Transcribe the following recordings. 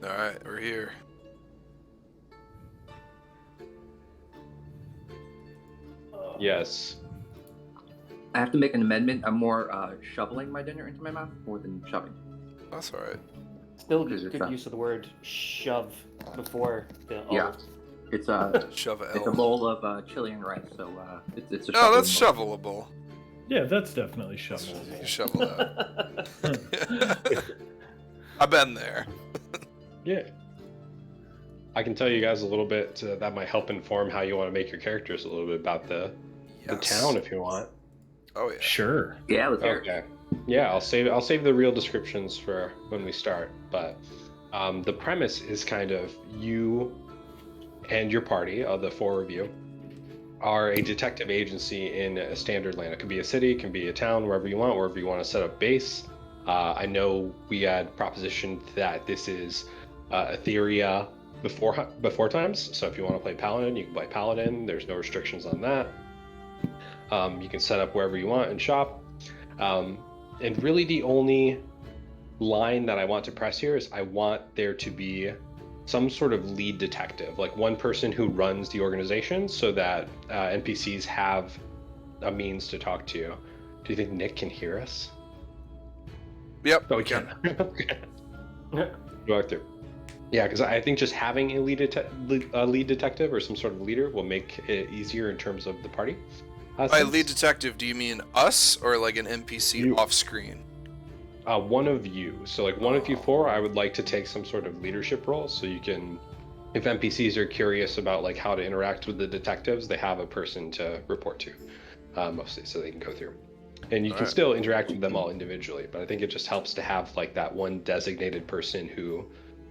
Alright, we're here. Yes. I have to make an amendment. I'm more shoveling my dinner into my mouth more than shoving. That's alright. Still Because good it's use of the word shove before the O. Yeah. It's a Shove a it's a L. bowl of chili and rice, so it's a Oh, that's shoveling bowl. shovelable. Yeah, that's definitely You shovelable. can shovel that. I've been there. Yeah. I can tell you guys a little bit that might help inform how you want to make your characters a little bit about the town if you want. Oh yeah. Sure. Yeah, let's hear it. Okay. Yeah, I'll save the real descriptions for when we start. But the premise is kind of you and your party of the four of you are a detective agency in a standard land. It could be a city, it can be a town, wherever you want to set up base. I know we had propositioned that this is Etheria before times. So if you want to play Paladin, you can play Paladin. There's no restrictions on that. You can set up wherever you want and shop. And really the only line that I want to press here is I want there to be some sort of lead detective, like one person who runs the organization so that NPCs have a means to talk to. Do you think Nick can hear us? Yep. Oh, we can. Walk through. Yeah, because I think just having a lead detective or some sort of leader will make it easier in terms of the party. By lead detective, do you mean us or like an NPC You. off screen? One of you. So like one of you four, I would like to take some sort of leadership role so you can, if NPCs are curious about like how to interact with the detectives, they have a person to report to, mostly, so they can go through. And you can still interact with them all individually, but I think it just helps to have like that one designated person who,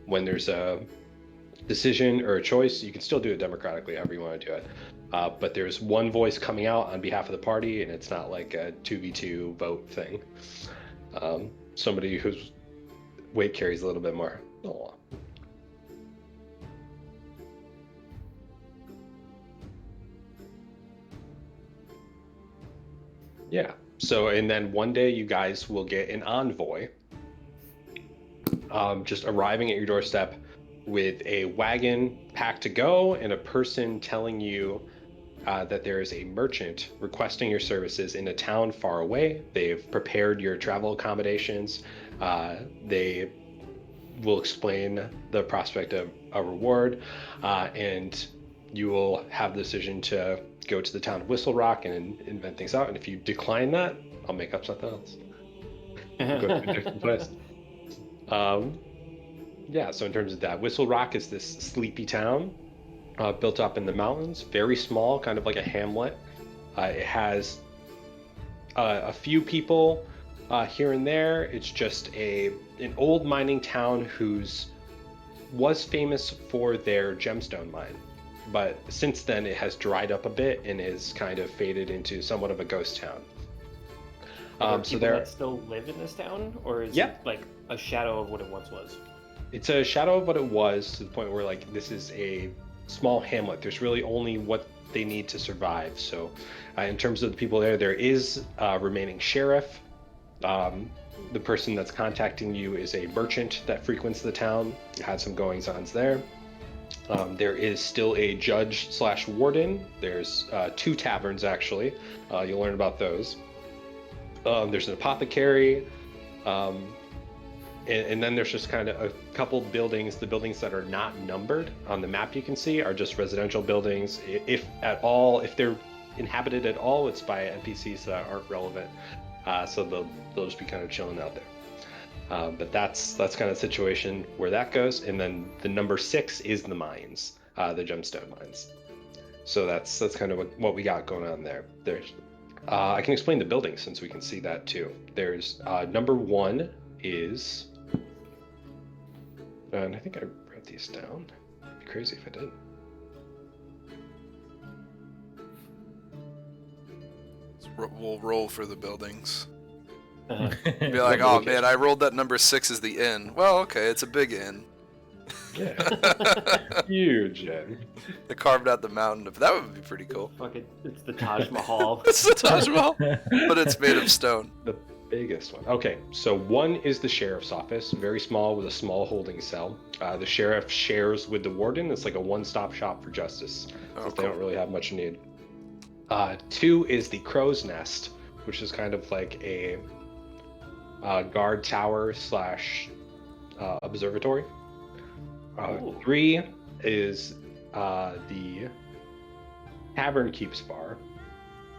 when there's a decision or a choice, you can still do it democratically however you want to do it. But there's one voice coming out on behalf of the party, and it's not like a 2v2 vote thing. Somebody whose weight carries a little bit more. Oh. Yeah. So, and then one day you guys will get an envoy just arriving at your doorstep with a wagon packed to go and a person telling you that there is a merchant requesting your services in a town far away. They've prepared your travel accommodations. They will explain the prospect of a reward, and you will have the decision to go to the town of Whistlerock and invent things out. And if you decline that, I'll make up something else. Go to a different place. Yeah, so in terms of that, Whistlerock is this sleepy town built up in the mountains, very small, kind of like a hamlet. It has a few people here and there. It's just an old mining town whose was famous for their gemstone mine, but since then it has dried up a bit and is kind of faded into somewhat of a ghost town. So there that still live in this town, or is it like a shadow of what it once was? It's a shadow of what it was, to the point where like this is a small hamlet. There's really only what they need to survive. So in terms of the people there is a remaining sheriff. The person that's contacting you is a merchant that frequents the town. Had some goings-ons there. There is still a judge / warden. There's 2 taverns actually. You'll learn about those. There's an apothecary. And then there's just kind of a couple buildings. The buildings that are not numbered on the map you can see are just residential buildings. If at all, if they're inhabited at all, it's by NPCs that aren't relevant. So they'll just be kind of chilling out there. But that's kind of the situation where that goes. And then the number 6 is the mines, the gemstone mines. So that's kind of what we got going on there. There's I can explain the buildings since we can see that too. There's number 1 is. And I think I wrote these down. It'd be crazy if I didn't. We'll roll for the buildings. Be like, oh man, I rolled that number 6 as the inn. Well, okay, it's a big inn. Yeah. Huge inn. They carved out the mountain. That would be pretty cool. It's the Taj Mahal. It's the Taj Mahal, but it's made of stone. biggest one. Okay, so 1 is the sheriff's office, very small with a small holding cell. The sheriff shares with the warden. It's like a one-stop shop for justice, since they don't really have much need. 2 is the crow's nest, which is kind of like a guard tower slash observatory. 3 is the Tavern Keeps Bar,